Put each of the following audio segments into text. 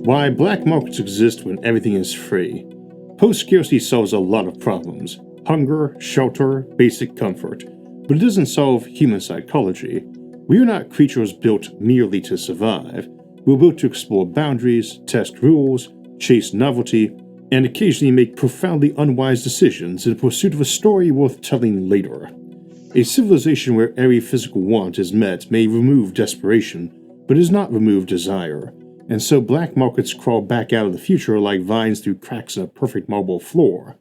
Why black markets exist when everything is free. Post-scarcity solves a lot of problems: hunger, shelter, basic comfort. But it doesn't solve human psychology. We are not creatures built merely to survive. We're built to explore boundaries, test rules, chase novelty, and occasionally make profoundly unwise decisions in pursuit of a story worth telling later. A civilization where every physical want is met may remove desperation, but does not remove desire. And so black markets crawl back out of the future like vines through cracks in a perfect marble floor.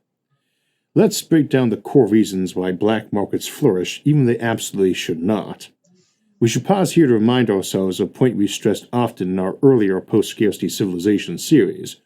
Let's break down the core reasons why black markets flourish even when they absolutely should not. We should pause here to remind ourselves of a point we stressed often in our earlier post-scarcity civilization series.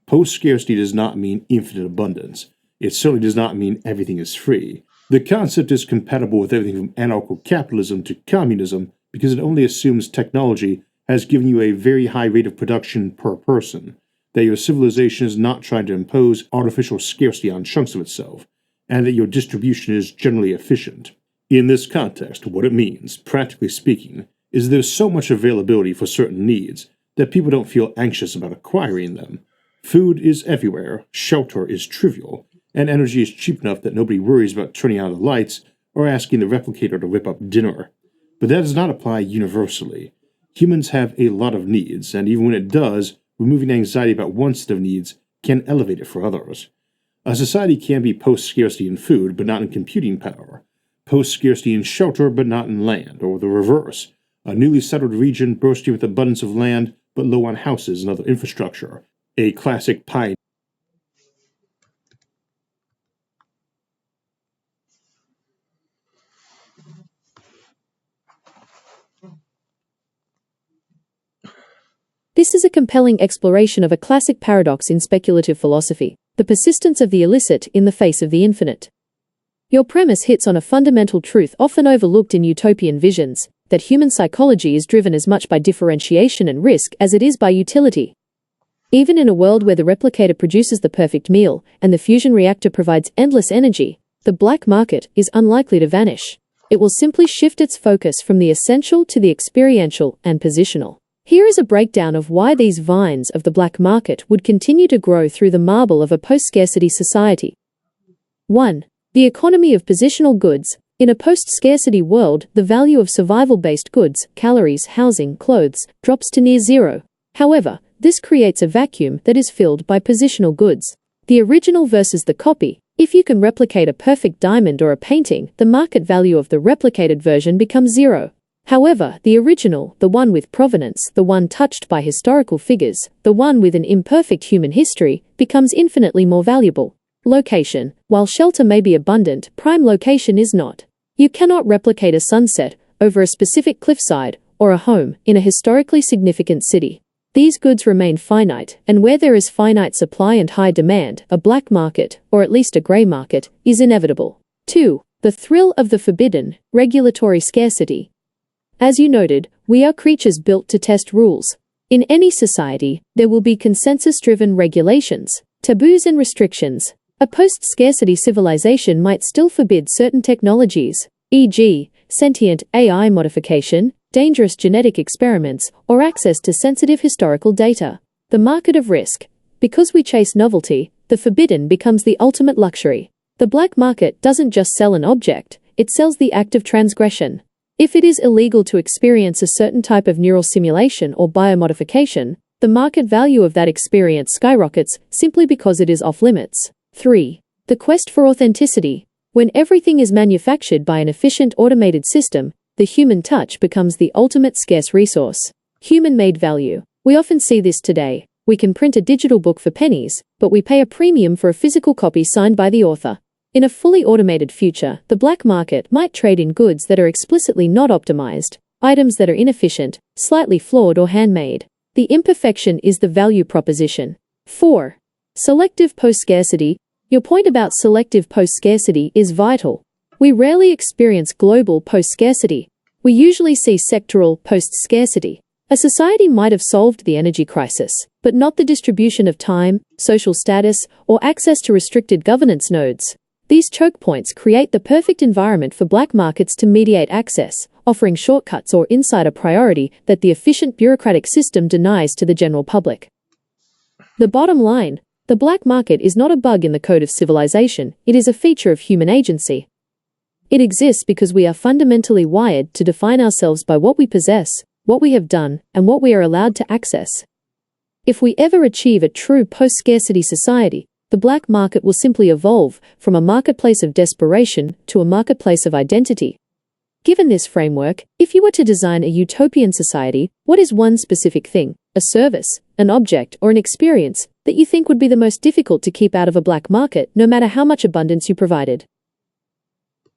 Post-scarcity does not mean infinite abundance. It certainly does not mean everything is free. The concept is compatible with everything from anarcho-capitalism to communism because it only assumes technology has given you a very high rate of production per person, that your civilization is not trying to impose artificial scarcity on chunks of itself, and that your distribution is generally efficient. In this context, what it means, practically speaking, is there's so much availability for certain needs that people don't feel anxious about acquiring them. Food is everywhere, shelter is trivial, and energy is cheap enough that nobody worries about turning out the lights or asking the replicator to whip up dinner. But that does not apply universally. Humans have a lot of needs, and even when it does, removing anxiety about one set of needs can elevate it for others. A society can be post-scarcity in food, but not in computing power. Post-scarcity in shelter, but not in land, or the reverse. A newly settled region bursting with abundance of land, but low on houses and other infrastructure. A classic pie. This is a compelling exploration of a classic paradox in speculative philosophy, the persistence of the illicit in the face of the infinite. Your premise hits on a fundamental truth often overlooked in utopian visions, that human psychology is driven as much by differentiation and risk as it is by utility. Even in a world where the replicator produces the perfect meal and the fusion reactor provides endless energy, the black market is unlikely to vanish. It will simply shift its focus from the essential to the experiential and positional. Here is a breakdown of why these vines of the black market would continue to grow through the marble of a post-scarcity society. 1. The economy of positional goods. In a post-scarcity world, the value of survival-based goods, calories, housing, clothes, drops to near zero. However, this creates a vacuum that is filled by positional goods. The original versus the copy. If you can replicate a perfect diamond or a painting, the market value of the replicated version becomes zero. However, the original, the one with provenance, the one touched by historical figures, the one with an imperfect human history, becomes infinitely more valuable. Location. While shelter may be abundant, prime location is not. You cannot replicate a sunset over a specific cliffside or a home in a historically significant city. These goods remain finite, and where there is finite supply and high demand, a black market, or at least a gray market, is inevitable. 2. The thrill of the forbidden. Regulatory scarcity. As you noted, we are creatures built to test rules. In any society, there will be consensus-driven regulations, taboos and restrictions. A post-scarcity civilization might still forbid certain technologies, e.g., sentient AI modification, dangerous genetic experiments, or access to sensitive historical data. The market of risk. Because we chase novelty, the forbidden becomes the ultimate luxury. The black market doesn't just sell an object, it sells the act of transgression. If it is illegal to experience a certain type of neural simulation or biomodification, the market value of that experience skyrockets simply because it is off-limits. 3. The quest for authenticity. When everything is manufactured by an efficient automated system, the human touch becomes the ultimate scarce resource. Human-made value. We often see this today. We can print a digital book for pennies, but we pay a premium for a physical copy signed by the author. In a fully automated future, the black market might trade in goods that are explicitly not optimized, items that are inefficient, slightly flawed or handmade. The imperfection is the value proposition. 4. Selective post-scarcity. Your point about selective post-scarcity is vital. We rarely experience global post-scarcity. We usually see sectoral post-scarcity. A society might have solved the energy crisis, but not the distribution of time, social status, or access to restricted governance nodes. These choke points create the perfect environment for black markets to mediate access, offering shortcuts or insider priority that the efficient bureaucratic system denies to the general public. The bottom line: the black market is not a bug in the code of civilization, it is a feature of human agency. It exists because we are fundamentally wired to define ourselves by what we possess, what we have done, and what we are allowed to access. If we ever achieve a true post-scarcity society, the black market will simply evolve from a marketplace of desperation to a marketplace of identity. Given this framework, if you were to design a utopian society, what is one specific thing, a service, an object, or an experience that you think would be the most difficult to keep out of a black market, no matter how much abundance you provided?